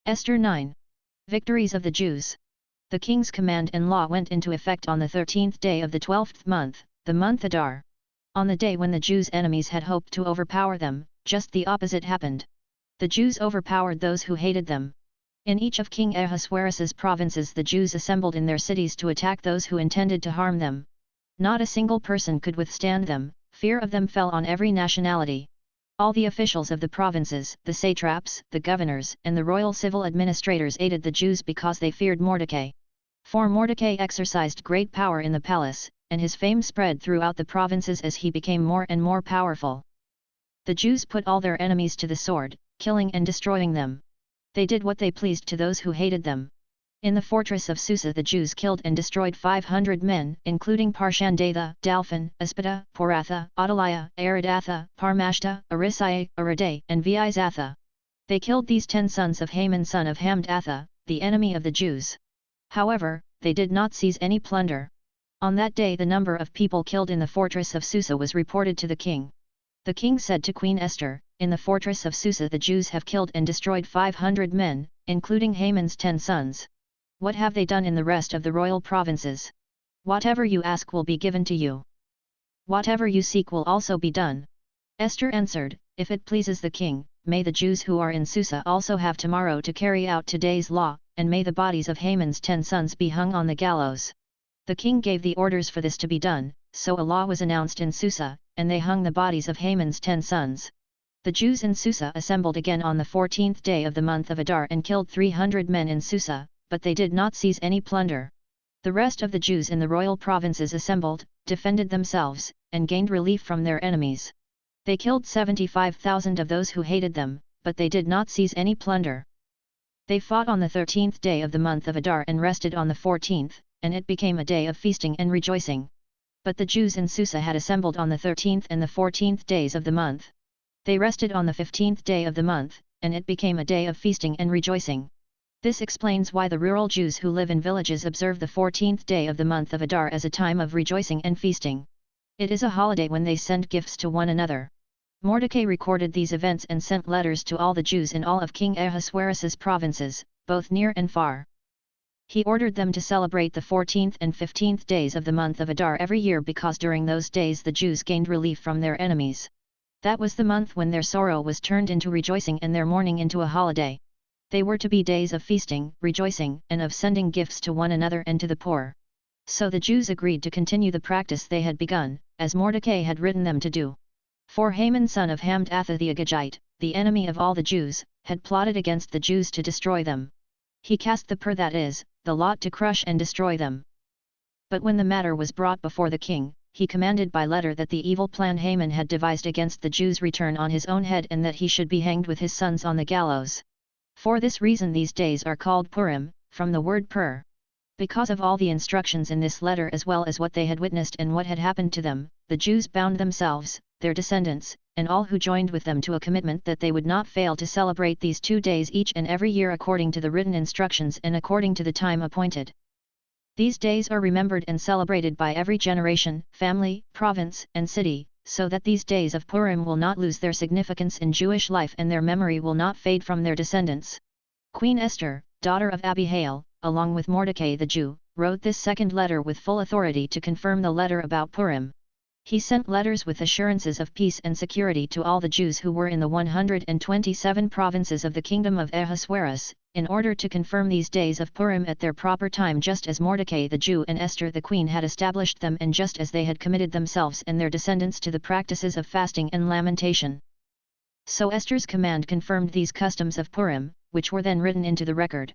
Esther 9. Victories of the Jews. The king's command and law went into effect on the 13th day of the 12th month, the month Adar. On the day when the Jews' enemies had hoped to overpower them, just the opposite happened. The Jews overpowered those who hated them. In each of King Ahasuerus's provinces the Jews assembled in their cities to attack those who intended to harm them. Not a single person could withstand them, fear of them fell on every nationality. All the officials of the provinces, the satraps, the governors, and the royal civil administrators aided the Jews because they feared Mordecai. For Mordecai exercised great power in the palace, and his fame spread throughout the provinces as he became more and more powerful. The Jews put all their enemies to the sword, killing and destroying them. They did what they pleased to those who hated them. In the fortress of Susa the Jews killed and destroyed 500 men, including Parshandatha, Dalphon, Aspida, Poratha, Adaliah, Aridatha, Parmashta, Arisai, Aridai, and Viizatha. They killed these 10 sons of Haman son of Hamdatha, the enemy of the Jews. However, they did not seize any plunder. On that day the number of people killed in the fortress of Susa was reported to the king. The king said to Queen Esther, "In the fortress of Susa the Jews have killed and destroyed 500 men, including Haman's 10 sons. What have they done in the rest of the royal provinces? Whatever you ask will be given to you. Whatever you seek will also be done." Esther answered, "If it pleases the king, may the Jews who are in Susa also have tomorrow to carry out today's law, and may the bodies of Haman's 10 sons be hung on the gallows." The king gave the orders for this to be done, so a law was announced in Susa, and they hung the bodies of Haman's 10 sons. The Jews in Susa assembled again on the 14th day of the month of Adar and killed 300 men in Susa, but they did not seize any plunder. The rest of the Jews in the royal provinces assembled, defended themselves, and gained relief from their enemies. They killed 75,000 of those who hated them, but they did not seize any plunder. They fought on the 13th day of the month of Adar and rested on the 14th, and it became a day of feasting and rejoicing. But the Jews in Susa had assembled on the 13th and the 14th days of the month. They rested on the 15th day of the month, and it became a day of feasting and rejoicing. This explains why the rural Jews who live in villages observe the 14th day of the month of Adar as a time of rejoicing and feasting. It is a holiday when they send gifts to one another. Mordecai recorded these events and sent letters to all the Jews in all of King Ahasuerus's provinces, both near and far. He ordered them to celebrate the 14th and 15th days of the month of Adar every year because during those days the Jews gained relief from their enemies. That was the month when their sorrow was turned into rejoicing and their mourning into a holiday. They were to be days of feasting, rejoicing, and of sending gifts to one another and to the poor. So the Jews agreed to continue the practice they had begun, as Mordecai had written them to do. For Haman son of Hamdatha the Agagite, the enemy of all the Jews, had plotted against the Jews to destroy them. He cast the pur, that is, the lot, to crush and destroy them. But when the matter was brought before the king, he commanded by letter that the evil plan Haman had devised against the Jews return on his own head and that he should be hanged with his sons on the gallows. For this reason these days are called Purim, from the word pur. Because of all the instructions in this letter as well as what they had witnessed and what had happened to them, the Jews bound themselves, their descendants, and all who joined with them to a commitment that they would not fail to celebrate these 2 days each and every year according to the written instructions and according to the time appointed. These days are remembered and celebrated by every generation, family, province, and city, so that these days of Purim will not lose their significance in Jewish life and their memory will not fade from their descendants. Queen Esther, daughter of Abihail, along with Mordecai the Jew, wrote this second letter with full authority to confirm the letter about Purim. He sent letters with assurances of peace and security to all the Jews who were in the 127 provinces of the kingdom of Ahasuerus, in order to confirm these days of Purim at their proper time, just as Mordecai the Jew and Esther the queen had established them and just as they had committed themselves and their descendants to the practices of fasting and lamentation. So Esther's command confirmed these customs of Purim, which were then written into the record.